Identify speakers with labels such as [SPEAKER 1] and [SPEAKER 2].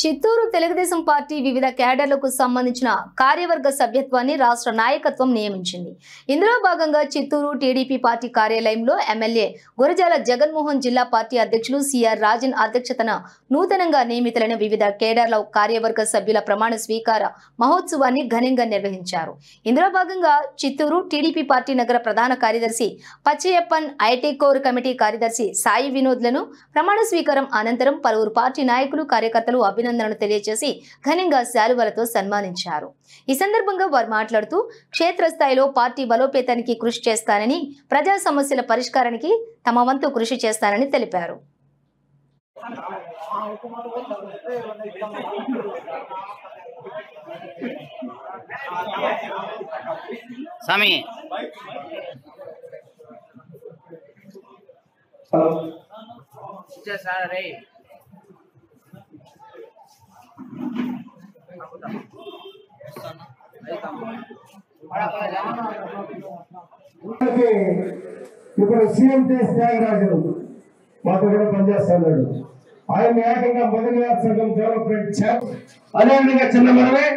[SPEAKER 1] Chittoor Telugu Desam party వివిధ క్యాడర్లకు సంబంధించిన కార్యవర్గ సభ్యత్వాన్ని రాష్ట్ర నాయకత్వం నియమించింది. ఇందులో భాగంగా చిత్తూరు టీడీపీ పార్టీ కార్యాలయంలో ఎమ్మెల్యే గురజాల జగన్మోహన్, జిల్లా పార్టీ అధ్యక్షులు సిఆర్ రాజన్ అధ్యక్షతన నూతనంగా నియమితులైన వివిధ కేడర్ల కార్యవర్గ సభ్యుల ప్రమాణ స్వీకార మహోత్సవాన్ని ఘనంగా నిర్వహించారు. ఇందులో భాగంగా చిత్తూరు టీడీపీ పార్టీ నగర ప్రధాన కార్యదర్శి పచ్చయ్యప్పన్, ఐటీ కోర్ కమిటీ కార్యదర్శి సాయి వినోద్లను ప్రమాణ స్వీకారం అనంతరం పలువురు పార్టీ నాయకులు, కార్యకర్తలు అభినందనలు తెలియజేసి ఘనంగా శాలువలతో సన్మానించారు. ఈ సందర్భంగా వారు మాట్లాడుతూ క్షేత్రస్థాయిలో పార్టీ బలోపేతానికి కృషి చేస్తానని, ప్రజా సమస్యల పరిష్కారానికి తమ వంతు కృషి చేస్తానని తెలిపారు.
[SPEAKER 2] ఇప్పుడు సీఎం త్యాగరాజు మాతో కూడా పనిచేస్తున్నాడు. ఆయన ఏకంగా మొదటి సంఘం డెవలప్మెంట్ అదేవిధంగా చిన్న మనమే